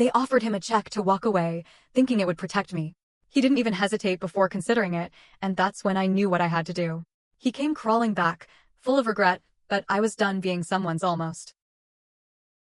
They offered him a check to walk away, thinking it would protect me. He didn't even hesitate before considering it, and that's when I knew what I had to do. He came crawling back, full of regret, but I was done being someone's almost.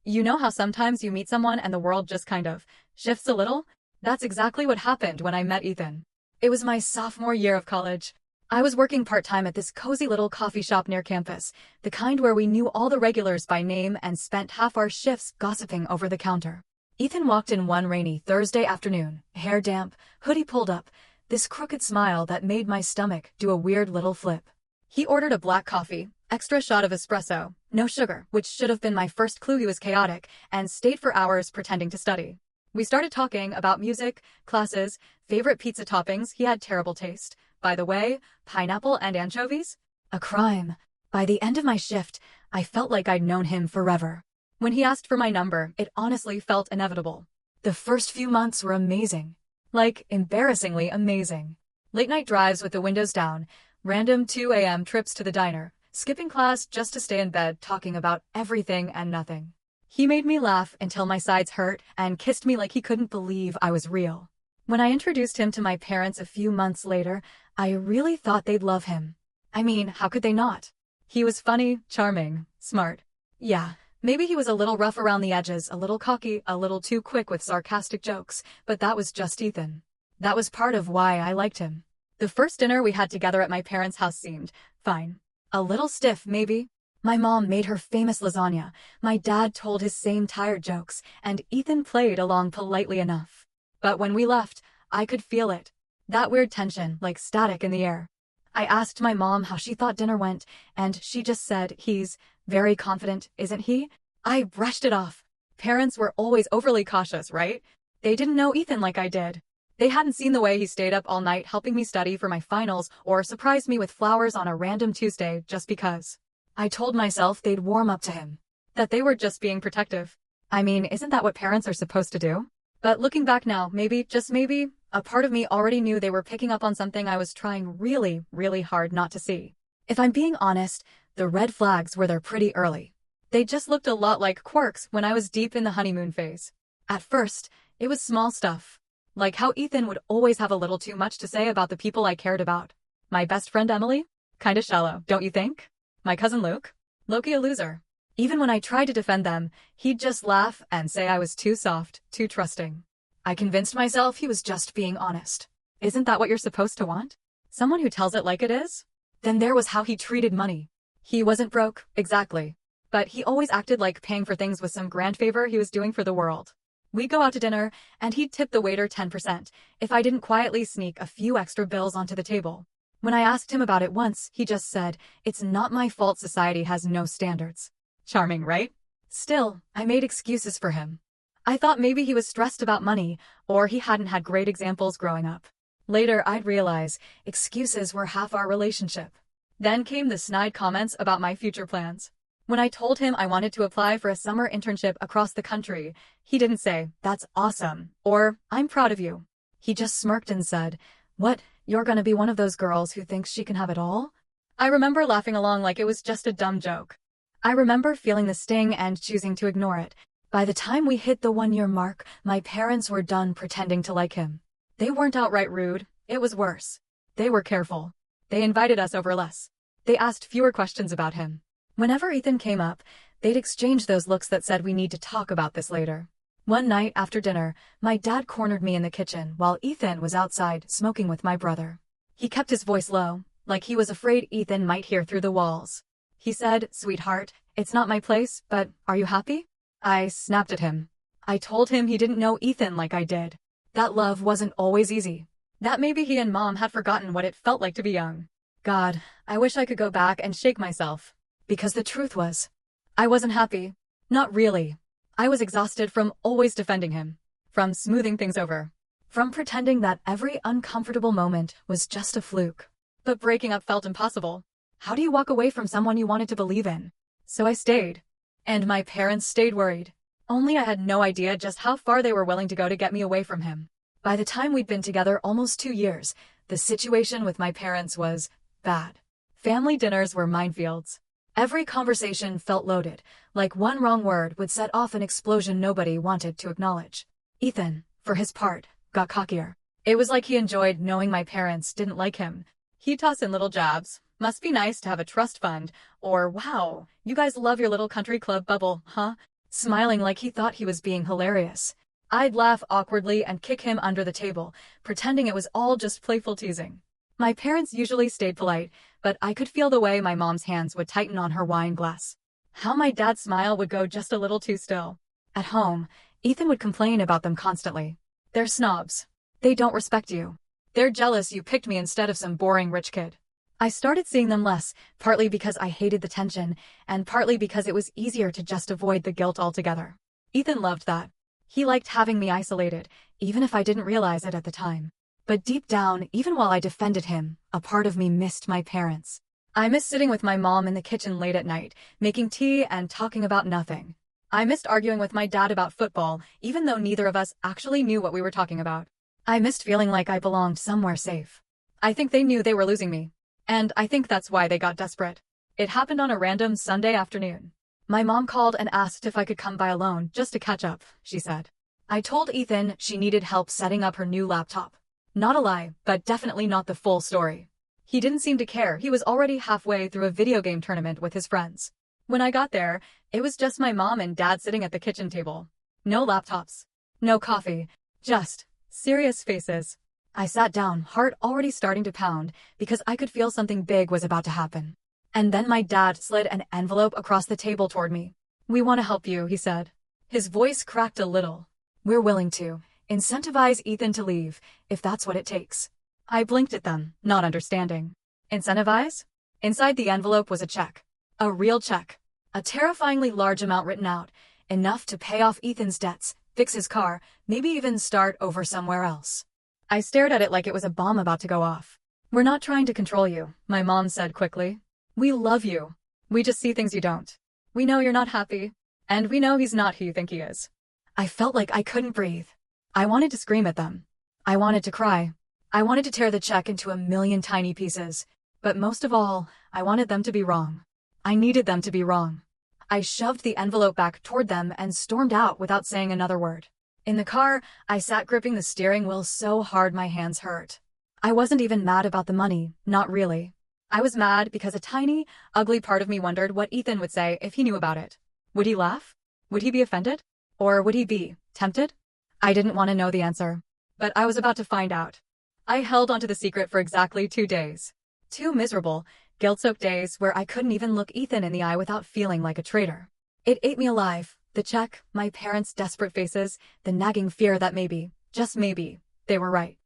You know how sometimes you meet someone and the world just kind of shifts a little? That's exactly what happened when I met Ethan. It was my sophomore year of college. I was working part-time at this cozy little coffee shop near campus, the kind where we knew all the regulars by name and spent half our shifts gossiping over the counter. Ethan walked in one rainy Thursday afternoon, hair damp, hoodie pulled up, this crooked smile that made my stomach do a weird little flip. He ordered a black coffee, extra shot of espresso, no sugar, which should have been my first clue he was chaotic, and stayed for hours pretending to study. We started talking about music, classes, favorite pizza toppings. He had terrible taste. By the way, pineapple and anchovies? A crime. By the end of my shift, I felt like I'd known him forever. When he asked for my number, it honestly felt inevitable. The first few months were amazing. Like, embarrassingly amazing. Late-night drives with the windows down, random 2 a.m. trips to the diner, skipping class just to stay in bed talking about everything and nothing. He made me laugh until my sides hurt and kissed me like he couldn't believe I was real. When I introduced him to my parents a few months later, I really thought they'd love him. I mean, how could they not? He was funny, charming, smart. Yeah, maybe he was a little rough around the edges, a little cocky, a little too quick with sarcastic jokes, but that was just Ethan. That was part of why I liked him. The first dinner we had together at my parents' house seemed fine. A little stiff, maybe. My mom made her famous lasagna, my dad told his same tired jokes, and Ethan played along politely enough. But when we left, I could feel it. That weird tension, like static in the air. I asked my mom how she thought dinner went, and she just said, "He's very confident, isn't he?" I brushed it off. Parents were always overly cautious, right? They didn't know Ethan like I did. They hadn't seen the way he stayed up all night helping me study for my finals or surprised me with flowers on a random Tuesday just because. I told myself they'd warm up to him. That they were just being protective. I mean, isn't that what parents are supposed to do? But looking back now, maybe, just maybe, a part of me already knew they were picking up on something I was trying really, really hard not to see. If I'm being honest, the red flags were there pretty early. They just looked a lot like quirks when I was deep in the honeymoon phase. At first, it was small stuff. Like how Ethan would always have a little too much to say about the people I cared about. My best friend Emily? Kinda shallow, don't you think? My cousin Luke? Loki a loser. Even when I tried to defend them, he'd just laugh and say I was too soft, too trusting. I convinced myself he was just being honest. Isn't that what you're supposed to want? Someone who tells it like it is? Then there was how he treated money. He wasn't broke, exactly. But he always acted like paying for things was some grand favor he was doing for the world. We'd go out to dinner, and he'd tip the waiter 10% if I didn't quietly sneak a few extra bills onto the table. When I asked him about it once, he just said, "It's not my fault society has no standards." Charming, right? Still, I made excuses for him. I thought maybe he was stressed about money, or he hadn't had great examples growing up. Later, I'd realize excuses were half our relationship. Then came the snide comments about my future plans. When I told him I wanted to apply for a summer internship across the country, he didn't say, "That's awesome," or "I'm proud of you." He just smirked and said, "What, you're gonna be one of those girls who thinks she can have it all?" I remember laughing along like it was just a dumb joke. I remember feeling the sting and choosing to ignore it. By the time we hit the 1-year mark, my parents were done pretending to like him. They weren't outright rude, it was worse. They were careful. They invited us over less. They asked fewer questions about him. Whenever Ethan came up, they'd exchange those looks that said we need to talk about this later. One night after dinner, my dad cornered me in the kitchen while Ethan was outside smoking with my brother. He kept his voice low, like he was afraid Ethan might hear through the walls. He said, "Sweetheart, it's not my place, but are you happy?" I snapped at him. I told him he didn't know Ethan like I did. That love wasn't always easy. That maybe he and Mom had forgotten what it felt like to be young. God, I wish I could go back and shake myself. Because the truth was, I wasn't happy. Not really. I was exhausted from always defending him. From smoothing things over. From pretending that every uncomfortable moment was just a fluke. But breaking up felt impossible. How do you walk away from someone you wanted to believe in? So I stayed. And my parents stayed worried. Only I had no idea just how far they were willing to go to get me away from him. By the time we'd been together almost 2 years, the situation with my parents was bad. Family dinners were minefields. Every conversation felt loaded, like one wrong word would set off an explosion nobody wanted to acknowledge. Ethan, for his part, got cockier. It was like he enjoyed knowing my parents didn't like him. He'd toss in little jabs. Must be nice to have a trust fund. Or, wow, you guys love your little country club bubble, huh? Smiling like he thought he was being hilarious. I'd laugh awkwardly and kick him under the table, pretending it was all just playful teasing. My parents usually stayed polite, but I could feel the way my mom's hands would tighten on her wine glass. How my dad's smile would go just a little too still. At home, Ethan would complain about them constantly. They're snobs. They don't respect you. They're jealous you picked me instead of some boring rich kid. I started seeing them less, partly because I hated the tension, and partly because it was easier to just avoid the guilt altogether. Ethan loved that. He liked having me isolated, even if I didn't realize it at the time. But deep down, even while I defended him, a part of me missed my parents. I missed sitting with my mom in the kitchen late at night, making tea and talking about nothing. I missed arguing with my dad about football, even though neither of us actually knew what we were talking about. I missed feeling like I belonged somewhere safe. I think they knew they were losing me. And I think that's why they got desperate. It happened on a random Sunday afternoon. My mom called and asked if I could come by alone just to catch up, she said. I told Ethan she needed help setting up her new laptop. Not a lie, but definitely not the full story. He didn't seem to care. He was already halfway through a video game tournament with his friends. When I got there, it was just my mom and dad sitting at the kitchen table. No laptops. No coffee. Just serious faces. I sat down, heart already starting to pound, because I could feel something big was about to happen. And then my dad slid an envelope across the table toward me. "We want to help you," he said. His voice cracked a little. "We're willing to incentivize Ethan to leave, if that's what it takes." I blinked at them, not understanding. Incentivize? Inside the envelope was a check. A real check. A terrifyingly large amount written out, enough to pay off Ethan's debts, fix his car, maybe even start over somewhere else. I stared at it like it was a bomb about to go off. "We're not trying to control you," my mom said quickly. "We love you. We just see things you don't. We know you're not happy. And we know he's not who you think he is." I felt like I couldn't breathe. I wanted to scream at them. I wanted to cry. I wanted to tear the check into a million tiny pieces. But most of all, I wanted them to be wrong. I needed them to be wrong. I shoved the envelope back toward them and stormed out without saying another word. In the car, I sat gripping the steering wheel so hard my hands hurt. I wasn't even mad about the money, not really. I was mad because a tiny, ugly part of me wondered what Ethan would say if he knew about it. Would he laugh? Would he be offended? Or would he be tempted? I didn't want to know the answer. But I was about to find out. I held onto the secret for exactly 2 days. 2 miserable, guilt-soaked days where I couldn't even look Ethan in the eye without feeling like a traitor. It ate me alive. The check, my parents' desperate faces, the nagging fear that maybe, just maybe, they were right.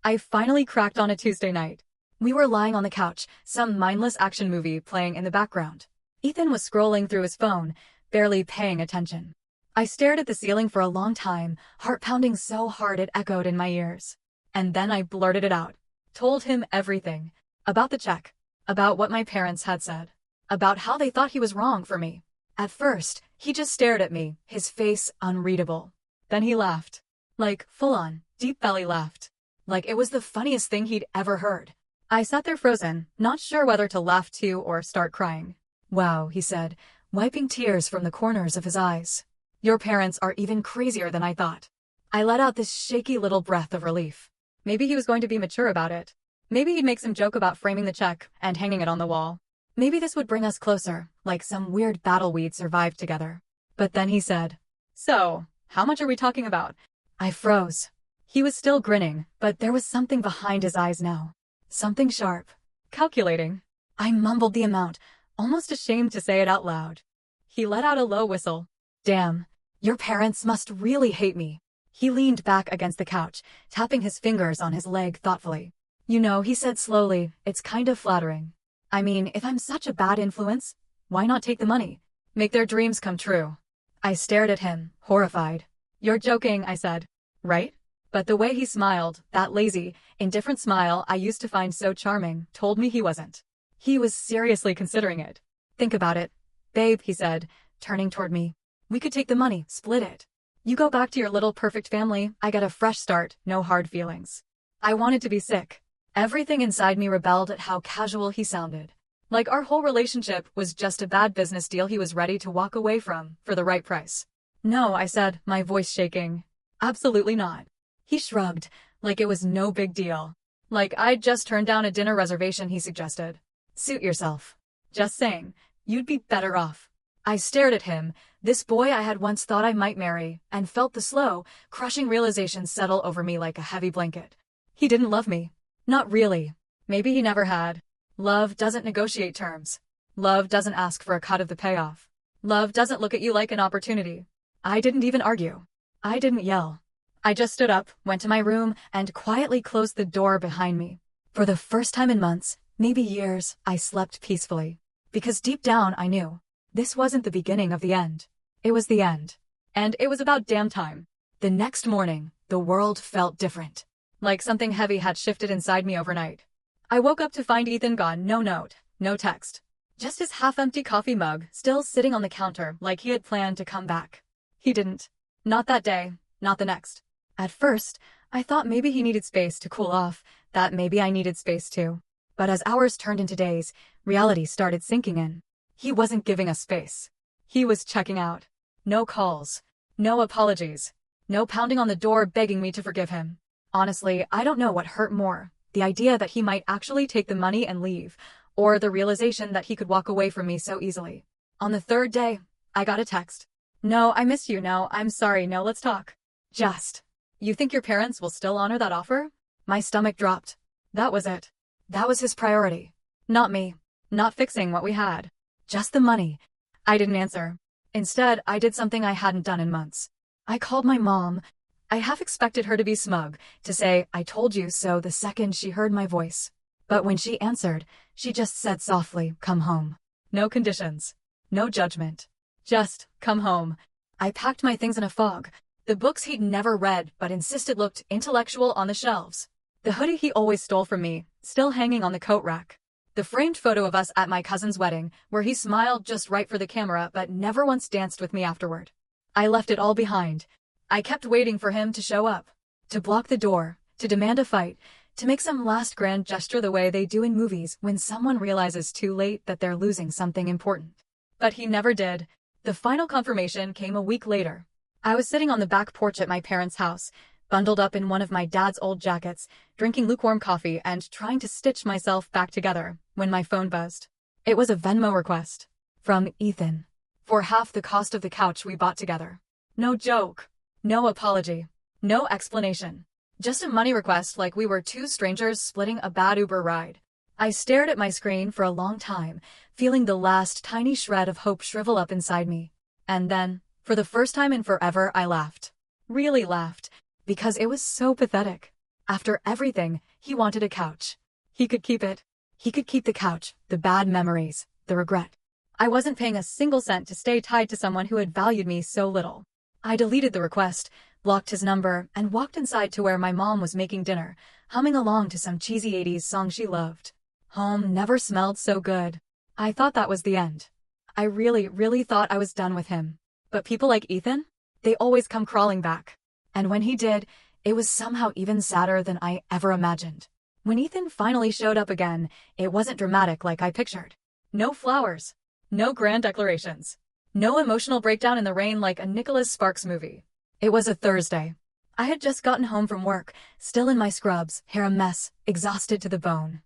I finally cracked on a Tuesday night. We were lying on the couch, some mindless action movie playing in the background. Ethan was scrolling through his phone, barely paying attention. I stared at the ceiling for a long time, heart pounding so hard it echoed in my ears. And then I blurted it out. Told him everything. About the check. About what my parents had said. About how they thought he was wrong for me. At first, he just stared at me, his face unreadable. Then he laughed. Like, full-on, deep belly laughed. Like it was the funniest thing he'd ever heard. I sat there frozen, not sure whether to laugh too or start crying. "Wow," he said, wiping tears from the corners of his eyes. "Your parents are even crazier than I thought." I let out this shaky little breath of relief. Maybe he was going to be mature about it. Maybe he'd make some joke about framing the check and hanging it on the wall. Maybe this would bring us closer, like some weird battle we'd survived together. But then he said, "So, how much are we talking about?" I froze. He was still grinning, but there was something behind his eyes now. Something sharp. Calculating. I mumbled the amount, almost ashamed to say it out loud. He let out a low whistle. "Damn, your parents must really hate me." He leaned back against the couch, tapping his fingers on his leg thoughtfully. "You know," he said slowly, "it's kind of flattering. I mean, if I'm such a bad influence, why not take the money? Make their dreams come true." I stared at him, horrified. "You're joking," I said. "Right?" But the way he smiled, that lazy, indifferent smile I used to find so charming, told me he wasn't. He was seriously considering it. "Think about it, babe," he said, turning toward me. "We could take the money, split it. You go back to your little perfect family, I get a fresh start, no hard feelings." I wanted to be sick. Everything inside me rebelled at how casual he sounded. Like our whole relationship was just a bad business deal he was ready to walk away from for the right price. No, I said, my voice shaking. Absolutely not. He shrugged, like it was no big deal. Like I'd just turned down a dinner reservation he suggested. Suit yourself. Just saying, you'd be better off. I stared at him, this boy I had once thought I might marry, and felt the slow, crushing realization settle over me like a heavy blanket. He didn't love me. Not really. Maybe he never had. Love doesn't negotiate terms. Love doesn't ask for a cut of the payoff. Love doesn't look at you like an opportunity. I didn't even argue. I didn't yell. I just stood up, went to my room, and quietly closed the door behind me. For the first time in months, maybe years, I slept peacefully. Because deep down I knew. This wasn't the beginning of the end. It was the end. And it was about damn time. The next morning, the world felt different. Like something heavy had shifted inside me overnight. I woke up to find Ethan gone, no note, no text. Just his half-empty coffee mug still sitting on the counter like he had planned to come back. He didn't. Not that day, not the next. At first, I thought maybe he needed space to cool off, that maybe I needed space too. But as hours turned into days, reality started sinking in. He wasn't giving us space. He was checking out. No calls. No apologies. No pounding on the door begging me to forgive him. Honestly, I don't know what hurt more, the idea that he might actually take the money and leave, or the realization that he could walk away from me so easily. On the third day, I got a text. No, I miss you. No, I'm sorry. No, let's talk. Just. You think your parents will still honor that offer? My stomach dropped. That was it. That was his priority. Not me. Not fixing what we had. Just the money. I didn't answer. Instead, I did something I hadn't done in months. I called my mom. I half expected her to be smug, to say, I told you so the second she heard my voice. But when she answered, she just said softly, come home. No conditions. No judgment. Just, come home. I packed my things in a fog. The books he'd never read but insisted looked intellectual on the shelves. The hoodie he always stole from me, still hanging on the coat rack. The framed photo of us at my cousin's wedding, where he smiled just right for the camera but never once danced with me afterward. I left it all behind. I kept waiting for him to show up. To block the door, to demand a fight, to make some last grand gesture the way they do in movies when someone realizes too late that they're losing something important. But he never did. The final confirmation came a week later. I was sitting on the back porch at my parents' house, bundled up in one of my dad's old jackets, drinking lukewarm coffee and trying to stitch myself back together, when my phone buzzed. It was a Venmo request. From Ethan. For half the cost of the couch we bought together. No joke. No apology. No explanation. Just a money request like we were two strangers splitting a bad Uber ride. I stared at my screen for a long time, feeling the last tiny shred of hope shrivel up inside me. And then, for the first time in forever, I laughed. Really laughed. Because it was so pathetic. After everything, he wanted a couch. He could keep it. He could keep the couch, the bad memories, the regret. I wasn't paying a single cent to stay tied to someone who had valued me so little. I deleted the request, blocked his number, and walked inside to where my mom was making dinner, humming along to some cheesy 80s song she loved. Home never smelled so good. I thought that was the end. I really thought I was done with him. But people like Ethan? They always come crawling back. And when he did, it was somehow even sadder than I ever imagined. When Ethan finally showed up again, it wasn't dramatic like I pictured. No flowers. No grand declarations. No emotional breakdown in the rain like a Nicholas Sparks movie. It was a Thursday. I had just gotten home from work, still in my scrubs, hair a mess, exhausted to the bone.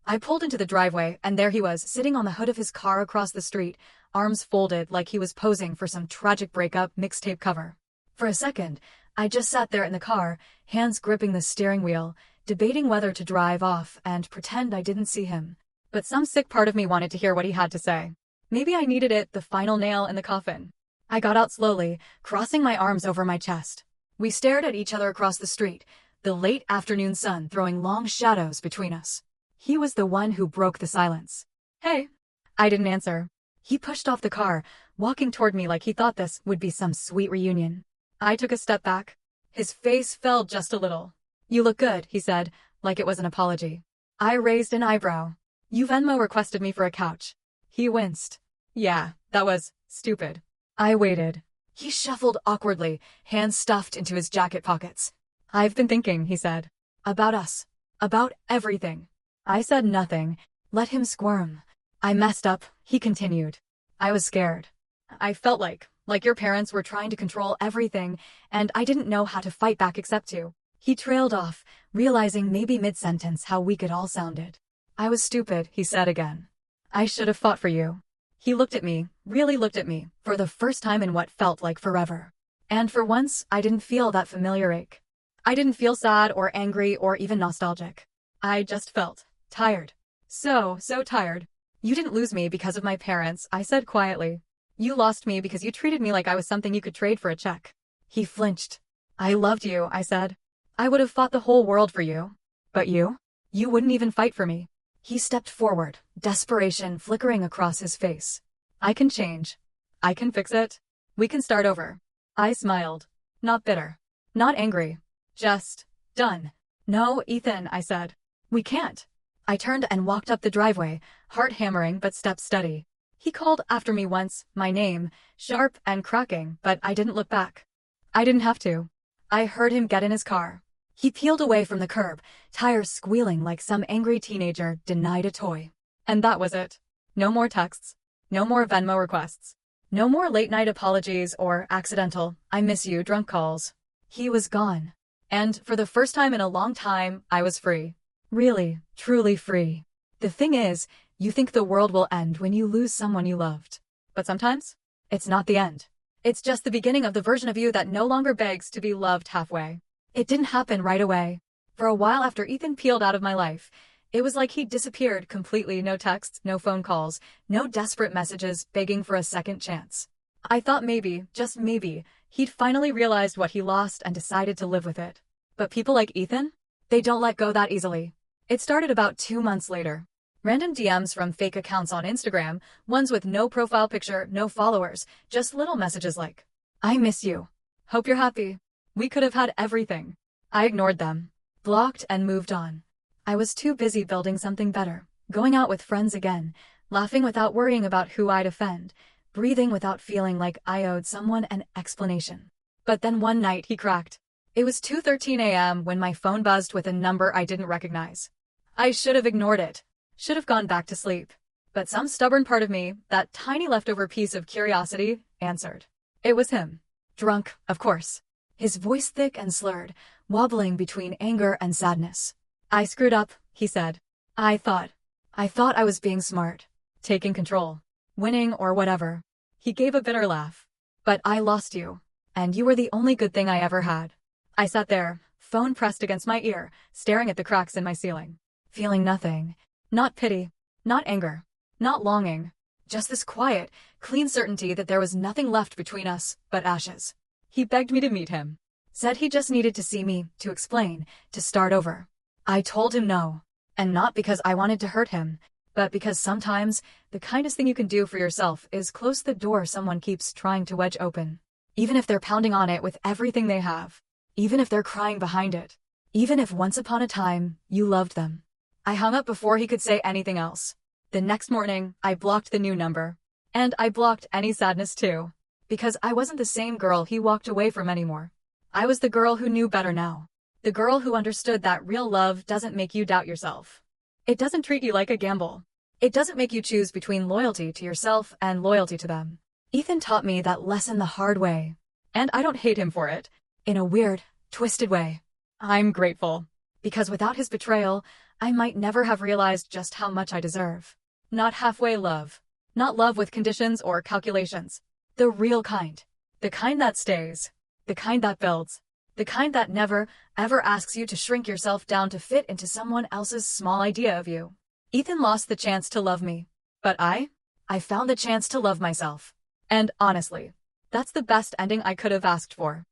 I pulled into the driveway, and there he was, sitting on the hood of his car across the street, arms folded like he was posing for some tragic breakup mixtape cover. For a second, I just sat there in the car, hands gripping the steering wheel, debating whether to drive off and pretend I didn't see him. But some sick part of me wanted to hear what he had to say. Maybe I needed it, the final nail in the coffin. I got out slowly, crossing my arms over my chest. We stared at each other across the street, the late afternoon sun throwing long shadows between us. He was the one who broke the silence. Hey. I didn't answer. He pushed off the car, walking toward me like he thought this would be some sweet reunion. I took a step back. His face fell just a little. You look good, he said, like it was an apology. I raised an eyebrow. You Venmo requested me for a couch. He winced. Yeah, that was stupid. I waited. He shuffled awkwardly, hands stuffed into his jacket pockets. I've been thinking, he said. About us. About everything. I said nothing. Let him squirm. I messed up, he continued. I was scared. I felt like your parents were trying to control everything, and I didn't know how to fight back except to. He trailed off, realizing maybe mid-sentence how weak it all sounded. I was stupid, he said again. I should have fought for you. He looked at me, really looked at me, for the first time in what felt like forever. And for once, I didn't feel that familiar ache. I didn't feel sad or angry or even nostalgic. I just felt tired. So tired. You didn't lose me because of my parents, I said quietly. You lost me because you treated me like I was something you could trade for a check. He flinched. I loved you, I said. I would have fought the whole world for you. But you? You wouldn't even fight for me. He stepped forward, desperation flickering across his face. I can change. I can fix it. We can start over. I smiled. Not bitter. Not angry. Just done. No, Ethan, I said. We can't. I turned and walked up the driveway, heart hammering but steps steady. He called after me once, my name, sharp and cracking, but I didn't look back. I didn't have to. I heard him get in his car. He peeled away from the curb, tires squealing like some angry teenager denied a toy. And that was it. No more texts. No more Venmo requests. No more late-night apologies or accidental, I miss you drunk calls. He was gone. And for the first time in a long time, I was free. Really, truly free. The thing is, you think the world will end when you lose someone you loved. But sometimes, it's not the end. It's just the beginning of the version of you that no longer begs to be loved halfway. It didn't happen right away. For a while after Ethan peeled out of my life, it was like he disappeared completely. No texts, no phone calls, no desperate messages begging for a second chance. I thought maybe, just maybe, he'd finally realized what he lost and decided to live with it. But people like Ethan? They don't let go that easily. It started about 2 months later. Random DMs from fake accounts on Instagram, ones with no profile picture, no followers, just little messages like, I miss you. Hope you're happy. We could have had everything. I ignored them, blocked and moved on. I was too busy building something better, going out with friends again, laughing without worrying about who I'd offend, breathing without feeling like I owed someone an explanation. But then one night he cracked. It was 2:13 a.m. when my phone buzzed with a number I didn't recognize. I should have ignored it. Should have gone back to sleep. But some stubborn part of me, that tiny leftover piece of curiosity, answered. It was him. Drunk, of course. His voice thick and slurred, wobbling between anger and sadness. I screwed up, he said. I thought I was being smart, taking control, winning or whatever. He gave a bitter laugh. But I lost you. And you were the only good thing I ever had. I sat there, phone pressed against my ear, staring at the cracks in my ceiling. Feeling nothing. Not pity. Not anger. Not longing. Just this quiet, clean certainty that there was nothing left between us but ashes. He begged me to meet him. Said he just needed to see me, to explain, to start over. I told him no. And not because I wanted to hurt him, but because sometimes the kindest thing you can do for yourself is close the door someone keeps trying to wedge open. Even if they're pounding on it with everything they have. Even if they're crying behind it. Even if once upon a time, you loved them. I hung up before he could say anything else. The next morning, I blocked the new number. And I blocked any sadness too. Because I wasn't the same girl he walked away from anymore. I was the girl who knew better now. The girl who understood that real love doesn't make you doubt yourself. It doesn't treat you like a gamble. It doesn't make you choose between loyalty to yourself and loyalty to them. Ethan taught me that lesson the hard way. And I don't hate him for it. In a weird, twisted way. I'm grateful. Because without his betrayal, I might never have realized just how much I deserve. Not halfway love. Not love with conditions or calculations. The real kind. The kind that stays. The kind that builds. The kind that never, ever asks you to shrink yourself down to fit into someone else's small idea of you. Ethan lost the chance to love me. But I found the chance to love myself. And honestly, that's the best ending I could have asked for.